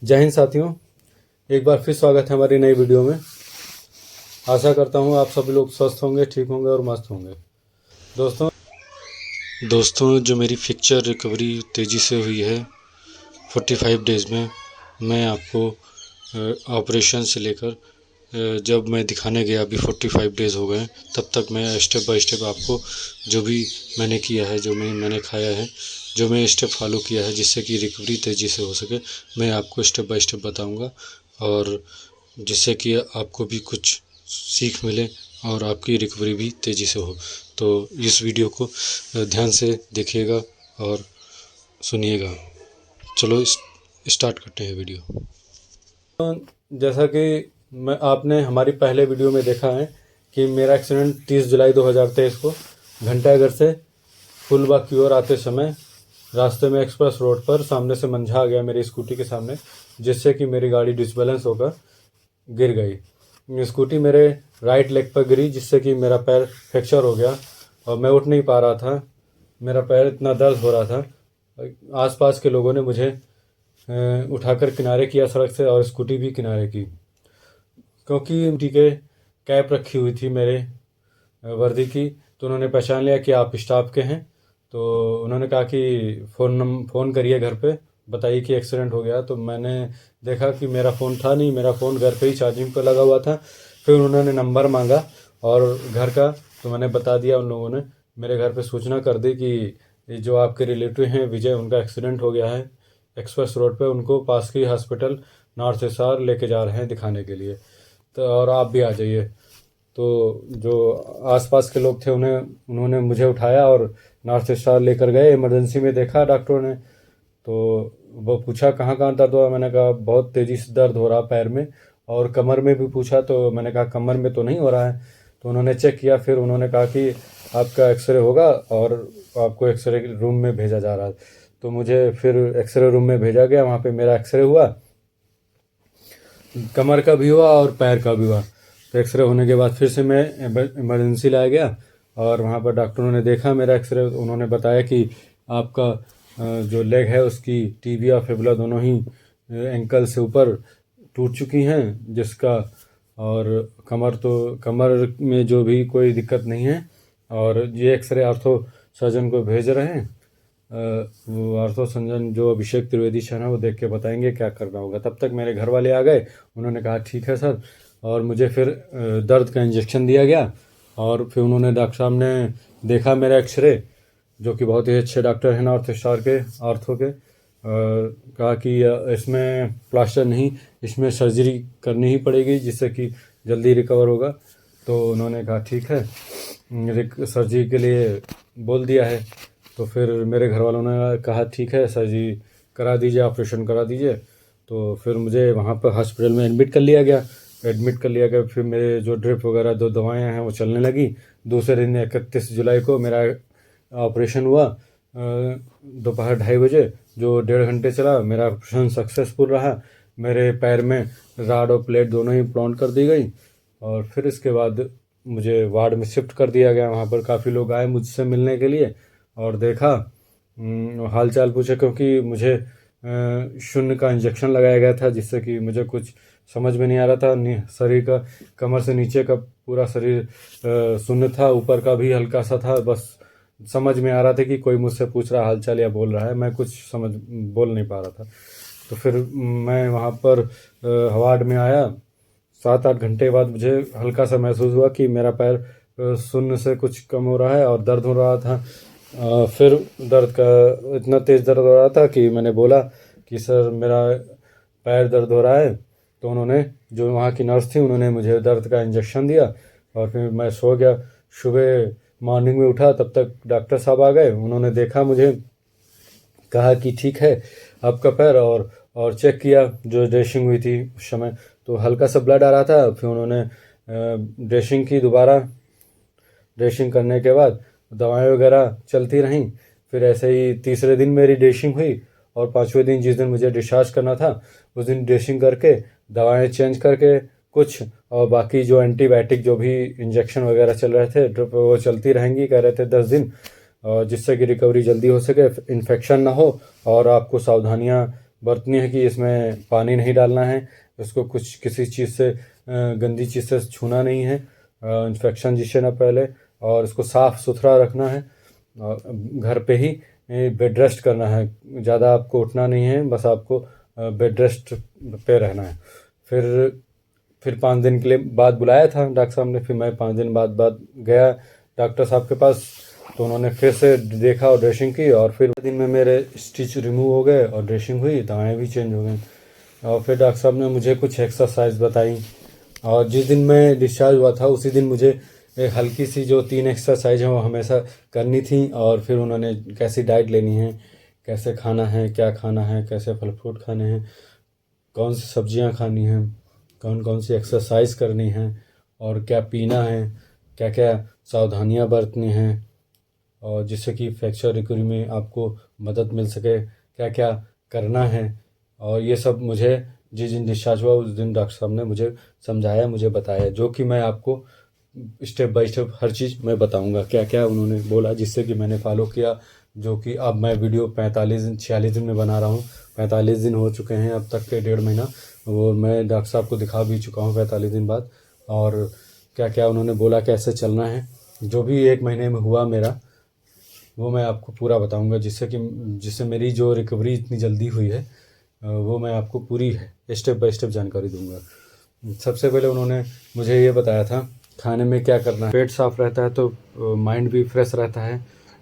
जय हिंद साथियों, एक बार फिर स्वागत है हमारी नई वीडियो में। आशा करता हूँ आप सभी लोग स्वस्थ होंगे, ठीक होंगे और मस्त होंगे। दोस्तों जो मेरी फ्रैक्चर रिकवरी तेज़ी से हुई है 45 डेज़ में, मैं आपको ऑपरेशन से लेकर जब मैं दिखाने गया, अभी 45 डेज़ हो गए, तब तक मैं स्टेप बाय स्टेप आपको जो भी मैंने किया है, जो मैंने खाया है, जो मैं स्टेप फॉलो किया है जिससे कि रिकवरी तेज़ी से हो सके, मैं आपको स्टेप बाय स्टेप बताऊंगा, और जिससे कि आपको भी कुछ सीख मिले और आपकी रिकवरी भी तेज़ी से हो। तो इस वीडियो को ध्यान से देखिएगा और सुनिएगा। चलो स्टार्ट करते हैं वीडियो। जैसा कि आपने हमारी पहले वीडियो में देखा है कि मेरा एक्सीडेंट 30 जुलाई 2023 को घंटाघर से फुलबाग की ओर आते समय रास्ते में एक्सप्रेस रोड पर सामने से मंझा आ गया मेरी स्कूटी के सामने, जिससे कि मेरी गाड़ी डिसबैलेंस होकर गिर गई। स्कूटी मेरे राइट लेग पर गिरी, जिससे कि मेरा पैर फ्रैक्चर हो गया और मैं उठ नहीं पा रहा था। मेरा पैर इतना दर्द हो रहा था। आसपास के लोगों ने मुझे उठाकर किनारे किया सड़क से, और स्कूटी भी किनारे की, क्योंकि स्कूटी के कैप रखी हुई थी मेरे वर्दी की। तो उन्होंने पहचान लिया कि आप स्टाफ के हैं। तो उन्होंने कहा कि फ़ोन करिए घर पे, बताइए कि एक्सीडेंट हो गया। तो मैंने देखा कि मेरा फ़ोन था नहीं, मेरा फ़ोन घर पे ही चार्जिंग पर लगा हुआ था। फिर उन्होंने नंबर मांगा और घर का, तो मैंने बता दिया। उन लोगों ने मेरे घर पे सूचना कर दी कि जो आपके रिलेटिव हैं विजय, उनका एक्सीडेंट हो गया है एक्सप्रेस रोड पे, उनको पास की हॉस्पिटल नॉर्थ एसआर लेके जा रहे हैं दिखाने के लिए, तो और आप भी आ जाइए। तो जो आसपास के लोग थे उन्होंने मुझे उठाया और नॉर्थ स्टार लेकर गए। इमरजेंसी में देखा डॉक्टरों ने, तो वो पूछा कहाँ कहाँ दर्द हुआ। मैंने कहा बहुत तेज़ी से दर्द हो रहा पैर में, और कमर में भी पूछा, तो मैंने कहा कमर में तो नहीं हो रहा है। तो उन्होंने चेक किया, फिर उन्होंने कहा कि आपका एक्सरे होगा और आपको एक्सरे रूम में भेजा जा रहा है। तो मुझे फिर एक्सरे रूम में भेजा गया। वहाँ पे मेरा एक्सरे हुआ, कमर का भी हुआ और पैर का भी हुआ। तो एक्सरे होने के बाद फिर से मैं इमरजेंसी लाया गया, और वहाँ पर डॉक्टरों ने देखा मेरा एक्सरे। उन्होंने बताया कि आपका जो लेग है उसकी टीबिया और फिबुला दोनों ही एंकल से ऊपर टूट चुकी हैं, जिसका, और कमर में जो भी कोई दिक्कत नहीं है। और ये एक्सरे आर्थो सर्जन को भेज रहे हैं। वो आर्थो सर्जन जो अभिषेक त्रिवेदी सर हैं, वो देख के बताएंगे क्या करना होगा। तब तक मेरे घर वाले आ गए, उन्होंने कहा ठीक है सर, और मुझे फिर दर्द का इंजेक्शन दिया गया। और फिर उन्होंने डॉक्टर साहब ने देखा मेरा एक्सरे, जो कि बहुत ही अच्छे डॉक्टर हैं नॉर्थ स्टार के आर्थो के, कहा कि इसमें प्लास्टर नहीं, इसमें सर्जरी करनी ही पड़ेगी जिससे कि जल्दी रिकवर होगा। तो उन्होंने कहा ठीक है, सर्जरी के लिए बोल दिया है। तो फिर मेरे घर वालों ने कहा ठीक है सर्जरी करा दीजिए, ऑपरेशन करा दीजिए। तो फिर मुझे वहाँ पर हॉस्पिटल में एडमिट कर लिया गया। फिर मेरे जो ड्रिप वगैरह जो दवाएं हैं वो चलने लगी। दूसरे दिन 31 जुलाई को मेरा ऑपरेशन हुआ दोपहर 2:30 बजे, जो 1.5 घंटे चला। मेरा ऑपरेशन सक्सेसफुल रहा। मेरे पैर में राड और प्लेट दोनों ही प्लांट कर दी गई, और फिर इसके बाद मुझे वार्ड में शिफ्ट कर दिया गया। वहाँ पर काफ़ी लोग आए मुझसे मिलने के लिए और देखा, हाल चाल पूछा, क्योंकि मुझे शून्य का इंजेक्शन लगाया गया था, जिससे कि मुझे कुछ समझ में नहीं आ रहा था। शरीर का, कमर से नीचे का पूरा शरीर शून्य था, ऊपर का भी हल्का सा था। बस समझ में आ रहा था कि कोई मुझसे पूछ रहा हाल चाल या बोल रहा है, मैं कुछ बोल नहीं पा रहा था। तो फिर मैं वहाँ पर वार्ड में आया। 7-8 घंटे बाद मुझे हल्का सा महसूस हुआ कि मेरा पैर शून्य से कुछ कम हो रहा है और दर्द हो रहा था। फिर दर्द का इतना तेज़ दर्द हो रहा था कि मैंने बोला कि सर मेरा पैर दर्द हो रहा है। तो उन्होंने, जो वहाँ की नर्स थी, उन्होंने मुझे दर्द का इंजेक्शन दिया, और फिर मैं सो गया। सुबह मॉर्निंग में उठा, तब तक डॉक्टर साहब आ गए। उन्होंने देखा मुझे, कहा कि ठीक है आपका पैर, और चेक किया जो ड्रेसिंग हुई थी उस समय, तो हल्का सा ब्लड आ रहा था। फिर उन्होंने ड्रेसिंग की, दोबारा ड्रेसिंग करने के बाद दवाएं वगैरह चलती रहीं। फिर ऐसे ही तीसरे दिन मेरी ड्रेसिंग हुई, और 5वें दिन जिस दिन मुझे डिस्चार्ज करना था, उस दिन ड्रेसिंग करके दवाएं चेंज करके कुछ, और बाकी जो एंटीबायोटिक जो भी इंजेक्शन वगैरह चल रहे थे ड्रिप, वो चलती रहेंगी कह रहे थे 10 दिन, और जिससे कि रिकवरी जल्दी हो सके, इन्फेक्शन ना हो और आपको सावधानियाँ बरतनी है कि इसमें पानी नहीं डालना है, इसको कुछ किसी चीज़ से गंदी चीज़ से छूना नहीं है, इन्फेक्शन जिससे ना पहले, और इसको साफ़ सुथरा रखना है। और घर पे ही बेड रेस्ट करना है, ज़्यादा आपको उठना नहीं है, बस आपको बेड रेस्ट पे रहना है। फिर 5 दिन के लिए बाद बुलाया था डॉक्टर साहब ने। फिर मैं 5 दिन बाद गया डॉक्टर साहब के पास, तो उन्होंने फिर से देखा और ड्रेसिंग की, और फिर दिन में मेरे स्टिच रिमूव हो गए और ड्रेसिंग हुई, दवाएं भी चेंज हो गई। और फिर डॉक्टर साहब ने मुझे कुछ एक्सरसाइज बताई, और जिस दिन मैं डिस्चार्ज हुआ था उसी दिन मुझे हल्की सी जो 3 एक्सरसाइज हैं वो हमेशा करनी थी। और फिर उन्होंने कैसी डाइट लेनी है, कैसे खाना है, क्या खाना है, कैसे फल फ्रूट खाने हैं, कौन सी सब्जियां खानी हैं, कौन कौन सी एक्सरसाइज करनी है, और क्या पीना है, क्या क्या सावधानियां बरतनी हैं, और जिससे कि फ्रैक्चर रिकवरी में आपको मदद मिल सके, क्या क्या करना है। और ये सब मुझे जिस दिन डिस्चार्ज हुआ उस दिन डॉक्टर साहब ने मुझे समझाया, मुझे बताया, जो कि मैं आपको स्टेप बाय स्टेप हर चीज़ मैं बताऊंगा क्या क्या उन्होंने बोला, जिससे कि मैंने फॉलो किया। जो कि अब मैं वीडियो 46 दिन में बना रहा हूँ। 45 दिन हो चुके हैं अब तक के, 1.5 महीना, वो मैं डॉक्टर साहब को दिखा भी चुका हूँ 45 दिन बाद। और क्या क्या उन्होंने बोला कैसे चलना है, जो भी 1 महीने में हुआ मेरा, वो मैं आपको पूरा बताऊंगा, जिससे मेरी जो रिकवरी इतनी जल्दी हुई है वो मैं आपको पूरी स्टेप बाय स्टेप जानकारी दूंगा। सबसे पहले उन्होंने मुझे ये बताया था खाने में क्या करना है। पेट साफ रहता है तो माइंड भी फ्रेश रहता है,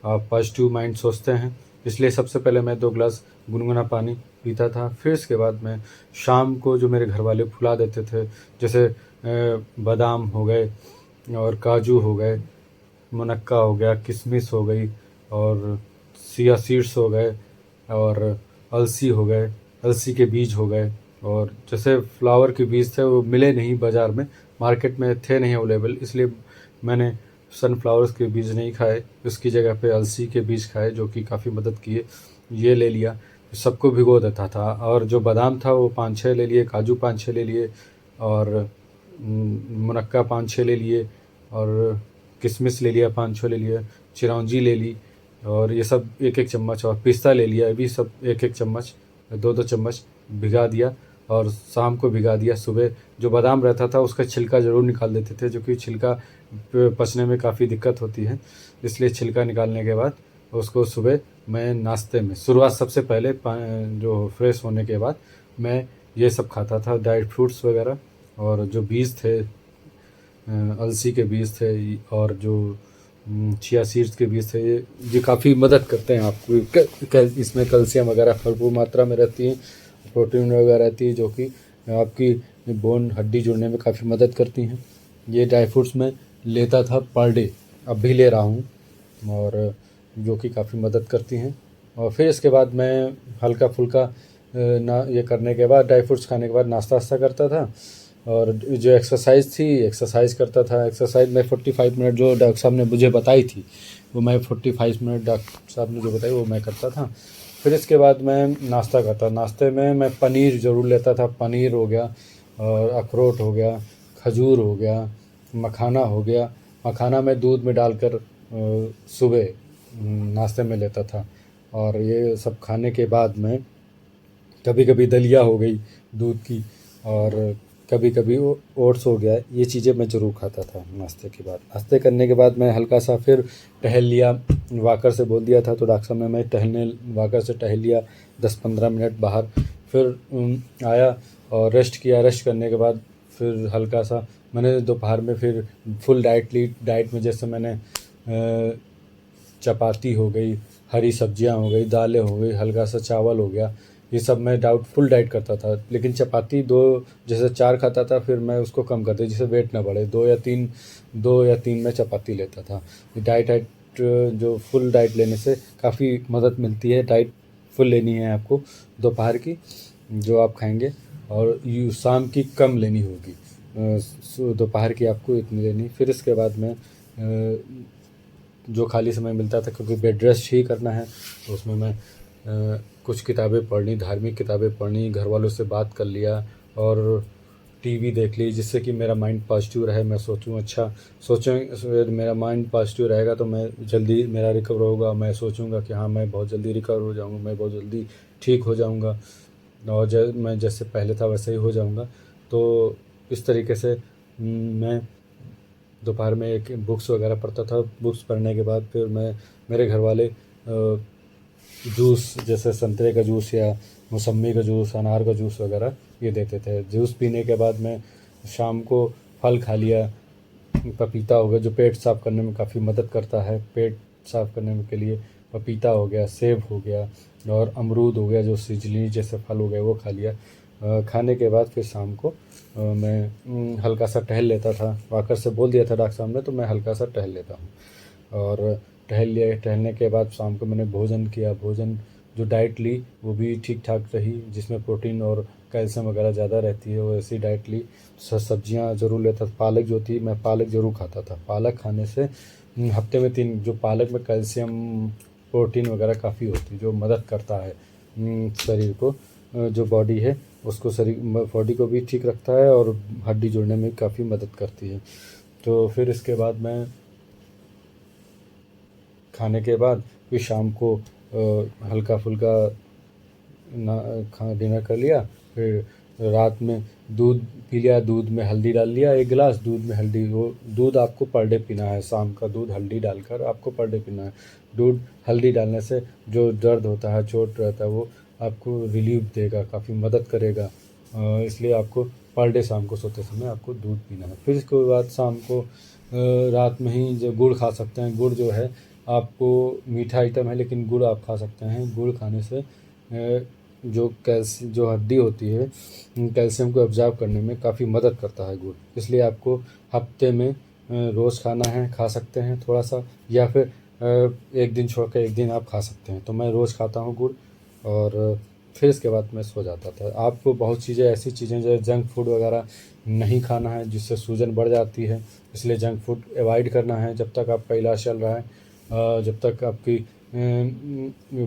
आप पॉजिटिव माइंड सोचते हैं। इसलिए सबसे पहले मैं 2 गिलास गुनगुना पानी पीता था। फिर इसके बाद मैं शाम को जो मेरे घर वाले फुला देते थे, जैसे बादाम हो गए और काजू हो गए, मुनक्का हो गया, किशमिश हो गई, और सिया सीड्स हो गए, और अलसी हो गए, अलसी के बीज हो गए। और जैसे फ्लावर के बीज थे वो मिले नहीं बाज़ार में, मार्केट में थे नहीं अवेलेबल, इसलिए मैंने सनफ्लावर्स के बीज नहीं खाए, उसकी जगह पे अलसी के बीज खाए, जो कि काफ़ी मदद किए। ये ले लिया, सबको भिगो देता था। और जो बादाम था वो 5-6 ले लिए, काजू 5-6 ले लिए, और मुनक्का 5-6 ले लिए, और किशमिश ले लिया 5-6 ले लिया, चिरौंजी ले ली, और ये सब 1-1 चम्मच, और पिस्ता ले लिया, ये भी सब 1-1 चम्मच, 2-2 चम्मच भिगा दिया। और शाम को भिगा दिया। सुबह जो बादाम रहता था उसका छिलका ज़रूर निकाल देते थे, जो कि छिलका पचने में काफ़ी दिक्कत होती है, इसलिए छिलका निकालने के बाद उसको सुबह मैं नाश्ते में शुरुआत, सबसे पहले जो फ्रेश होने के बाद मैं ये सब खाता था, ड्राई फ्रूट्स वगैरह, और जो बीज थे अलसी के बीज थे, और जो चिया सीड्स के बीज थे, ये काफ़ी मदद करते हैं आपको। इसमें कैल्शियम वगैरह भरपूर मात्रा में रहती है, प्रोटीन वगैरह रहती है, जो कि आपकी बोन हड्डी जुड़ने में काफ़ी मदद करती हैं। ये ड्राई फ्रूट्स मैं लेता था पर डे, अब भी ले रहा हूँ, और जो कि काफ़ी मदद करती हैं। और फिर इसके बाद मैं हल्का फुल्का ये करने के बाद, ड्राई फ्रूट्स खाने के बाद नाश्ता वास्ता करता था। और जो एक्सरसाइज थी, एक्सरसाइज करता था। एक्सरसाइज में 45 मिनट जो डॉक्टर साहब ने मुझे बताई थी, वो मैं 45 मिनट डॉक्टर साहब ने जो बताई वो मैं करता था। फिर इसके बाद मैं नाश्ता करता। नाश्ते में मैं पनीर ज़रूर लेता था, पनीर हो गया, और अखरोट हो गया, खजूर हो गया, मखाना हो गया। मखाना मैं दूध में डालकर सुबह नाश्ते में लेता था। और ये सब खाने के बाद मैं कभी कभी दलिया हो गई दूध की, और कभी कभी ओट्स हो गया, ये चीज़ें मैं ज़रूर खाता था नाश्ते के बाद। नाश्ते करने के बाद मैं हल्का सा फिर टहल लिया, वॉकर से बोल दिया था तो डॉक्टर साहब ने, मैं टहलने वॉकर से टहल लिया 10-15 मिनट बाहर। फिर आया और रेस्ट किया। रेस्ट करने के बाद फिर हल्का सा मैंने दोपहर में फिर फुल डाइट ली। डाइट में जैसे मैंने चपाती हो गई, हरी सब्जियां हो गई, दालें हो गई, हल्का सा चावल हो गया, ये सब मैं फुल डाइट करता था। लेकिन चपाती 2 जैसे 4 खाता था, फिर मैं उसको कम कर दिया जिससे वेट ना बढ़े। 2 या 3 मैं चपाती लेता था। डाइट जो फुल डाइट लेने से काफ़ी मदद मिलती है। डाइट फुल लेनी है आपको दोपहर की जो आप खाएंगे, और शाम की कम लेनी होगी, दोपहर की आपको इतनी लेनी। फिर इसके बाद में जो खाली समय मिलता था, क्योंकि बेड रेस्ट ही करना है, तो उसमें मैं कुछ किताबें पढ़नी, धार्मिक किताबें पढ़नी, घर वालों से बात कर लिया, और टीवी देख ली, जिससे कि मेरा माइंड पॉजिटिव रहे। मैं सोचूं अच्छा, मेरा माइंड पॉजिटिव रहेगा तो मैं जल्दी मेरा रिकवर होगा। मैं सोचूंगा कि हाँ मैं बहुत जल्दी रिकवर हो जाऊंगा, मैं बहुत जल्दी ठीक हो जाऊंगा। और मैं जैसे पहले था वैसे ही हो जाऊंगा। तो इस तरीके से मैं दोपहर में एक बुक्स वगैरह पढ़ता था। बुक्स पढ़ने के बाद फिर मेरे घर वाले जूस जैसे संतरे का जूस या मौसम्मी का जूस, अनार का जूस वगैरह ये देते थे। जूस पीने के बाद मैं शाम को फल खा लिया। पपीता हो गया जो पेट साफ़ करने में काफ़ी मदद करता है, पेट साफ़ करने के लिए पपीता हो गया, सेब हो गया और अमरूद हो गया जो सीजली जैसे फल हो गए वो खा लिया। खाने के बाद फिर शाम को मैं हल्का सा टहल लेता था। वाकर से बोल दिया था डॉक्टर साहब ने, तो मैं हल्का सा टहल लेता हूँ। और टहलने के बाद शाम को मैंने भोजन किया। भोजन जो डाइट ली वो भी ठीक ठाक रही, जिसमें प्रोटीन और कैल्शियम वगैरह ज़्यादा रहती है, वो ऐसी डाइट ली। सब्जियां ज़रूर लेता था। पालक जो थी मैं पालक ज़रूर खाता था। पालक खाने से हफ्ते में 3, जो पालक में कैल्शियम प्रोटीन वगैरह काफ़ी होती है जो मदद करता है शरीर को, जो बॉडी है उसको, शरीर बॉडी को भी ठीक रखता है और हड्डी जोड़ने में काफ़ी मदद करती है। तो फिर इसके बाद मैं खाने के बाद फिर शाम को हल्का फुल्का डिनर कर लिया। फिर रात में दूध पी लिया। दूध में हल्दी डाल लिया, 1 गिलास दूध में हल्दी। वो दूध आपको पर डे पीना है। शाम का दूध हल्दी डालकर आपको पर डे पीना है। दूध हल्दी डालने से जो दर्द होता है, चोट रहता है, वो आपको रिलीफ देगा, काफ़ी मदद करेगा। इसलिए आपको पर डे शाम को सोते समय आपको दूध पीना है। फिर इसके बाद शाम को रात में ही जो गुड़ खा सकते हैं। गुड़ जो है आपको मीठा आइटम है लेकिन गुड़ आप खा सकते हैं। गुड़ खाने से जो हड्डी होती है कैल्शियम को ऑब्जर्व करने में काफ़ी मदद करता है गुड़। इसलिए आपको हफ्ते में रोज़ खाना है, खा सकते हैं थोड़ा सा, या फिर एक दिन छोड़ कर एक दिन आप खा सकते हैं। तो मैं रोज़ खाता हूँ गुड़। और फिर इसके बाद मैं सो जाता था। आपको बहुत चीज़ें ऐसी चीज़ें जो जंक फूड वगैरह नहीं खाना है जिससे सूजन बढ़ जाती है, इसलिए जंक फूड अवॉइड करना है जब तक आपका इलाज चल रहा है, जब तक आपकी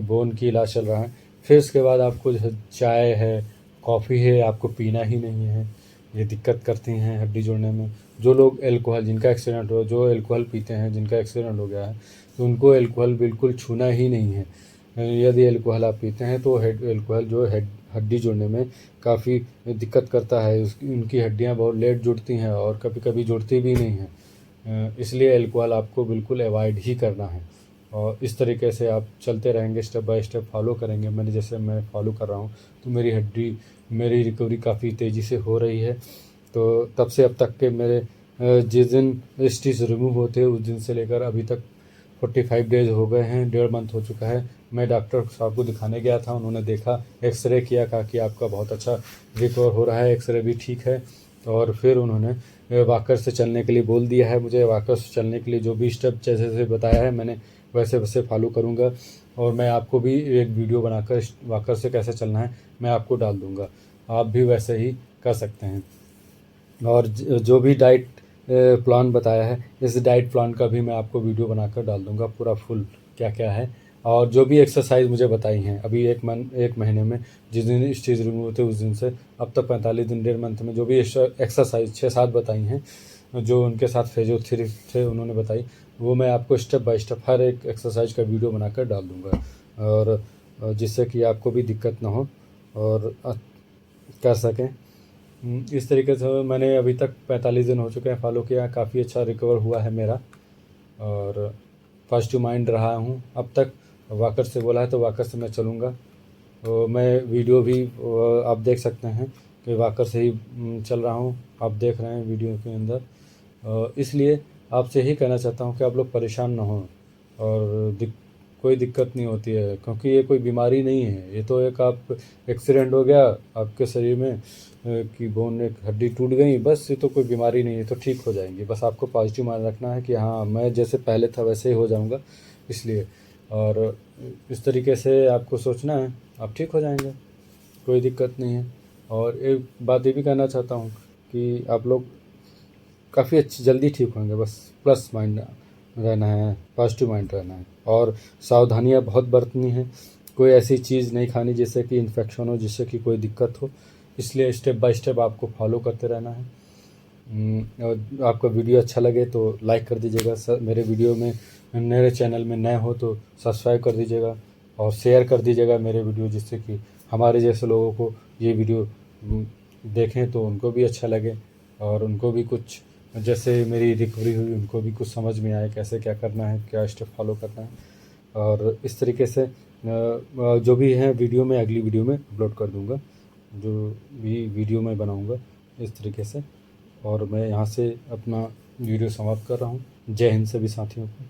बोन की इलाज चल रहा है। फिर उसके बाद आपको जो चाय है, कॉफ़ी है, आपको पीना ही नहीं है। ये दिक्कत करती हैं हड्डी जोड़ने में। जो लोग अल्कोहल, जिनका एक्सीडेंट हो, जो अल्कोहल पीते हैं, जिनका एक्सीडेंट हो गया है, तो उनको अल्कोहल बिल्कुल छूना ही नहीं है। यदि अल्कोहल आप पीते हैं तो अल्कोहल जो हड्डी जोड़ने में काफ़ी दिक्कत करता है। उनकी हड्डियाँ बहुत लेट जुड़ती हैं और कभी कभी जुड़ती भी नहीं हैं। इसलिए अल्कोहल आपको बिल्कुल अवॉइड ही करना है। और इस तरीके से आप चलते रहेंगे, स्टेप बाय स्टेप फॉलो करेंगे मैंने जैसे मैं फॉलो कर रहा हूँ, तो मेरी रिकवरी काफ़ी तेज़ी से हो रही है। तो तब से अब तक के मेरे जिस दिन स्टिच रिमूव होते उस दिन से लेकर अभी तक 45 डेज़ हो गए हैं, 1.5 मंथ हो चुका है। मैं डॉक्टर साहब को दिखाने गया था, उन्होंने देखा, एक्सरे किया, कहा कि आपका बहुत अच्छा रिकवर हो रहा है, एक्सरे भी ठीक है। और फिर उन्होंने वॉकर से चलने के लिए बोल दिया है मुझे। वॉकर से चलने के लिए जो भी स्टेप जैसे जैसे बताया है मैंने वैसे वैसे फॉलो करूँगा। और मैं आपको भी एक वीडियो बनाकर वॉकर से कैसे चलना है मैं आपको डाल दूँगा, आप भी वैसे ही कर सकते हैं। और जो भी डाइट प्लान बताया है, इस डाइट प्लान का भी मैं आपको वीडियो बनाकर डाल दूँगा पूरा फुल क्या क्या है। और जो भी एक्सरसाइज मुझे बताई हैं अभी 1 महीने में, जिस दिन स्टेज रिमूव होते उस दिन से अब तक 45 दिन, 1.5 मंथ में जो भी एक्सरसाइज 6-7 बताई हैं, जो उनके साथ फिजियोथेरेपी थे उन्होंने बताई, वो मैं आपको स्टेप बाय स्टेप हर एक एक्सरसाइज का वीडियो बनाकर डाल दूँगा। और जिससे कि आपको भी दिक्कत ना हो और कर सकें। इस तरीके से मैंने अभी तक 45 दिन हो चुके हैं फॉलो किया, काफ़ी अच्छा रिकवर हुआ है मेरा और पॉजिटिव माइंड रहा हूँ अब तक। वॉकर से बोला है तो वॉकर से मैं चलूँगा। तो मैं वीडियो भी आप देख सकते हैं कि वॉकर से ही चल रहा हूँ, आप देख रहे हैं वीडियो के अंदर। इसलिए आपसे ही कहना चाहता हूँ कि आप लोग परेशान ना हों और कोई दिक्कत नहीं होती है, क्योंकि ये कोई बीमारी नहीं है। ये तो एक आप एक्सीडेंट हो गया आपके शरीर में कि बोन, एक हड्डी टूट गई, बस ये तो कोई बीमारी नहीं है, तो ठीक हो जाएंगी। बस आपको पॉजिटिव माइंड रखना है कि हाँ मैं जैसे पहले था वैसे ही हो जाऊंगा, इसलिए। और इस तरीके से आपको सोचना है, आप ठीक हो जाएंगे, कोई दिक्कत नहीं है। और एक बात ये भी कहना चाहता हूँ कि आप लोग काफ़ी अच्छी जल्दी ठीक होंगे, बस प्लस माइंड रहना है, पॉजिटिव माइंड रहना है और सावधानियाँ बहुत बरतनी है। कोई ऐसी चीज़ नहीं खानी जिससे कि इन्फेक्शन हो, जिससे कि कोई दिक्कत हो। इसलिए स्टेप बाय स्टेप आपको फॉलो करते रहना है। और आपका वीडियो अच्छा लगे तो लाइक कर दीजिएगा। मेरे वीडियो में, मेरे चैनल में नए हो तो सब्सक्राइब कर दीजिएगा और शेयर कर दीजिएगा मेरे वीडियो, जिससे कि हमारे जैसे लोगों को ये वीडियो देखें तो उनको भी अच्छा लगे और उनको भी कुछ जैसे मेरी रिकवरी हुई उनको भी कुछ समझ में आए कैसे क्या करना है, क्या स्टेप फॉलो करना है। और इस तरीके से जो भी है वीडियो में अगली वीडियो में अपलोड कर दूँगा, जो भी वीडियो मैं बनाऊँगा इस तरीके से। और मैं यहाँ से अपना वीडियो समाप्त कर रहा हूँ। जय हिंद सभी साथियों को।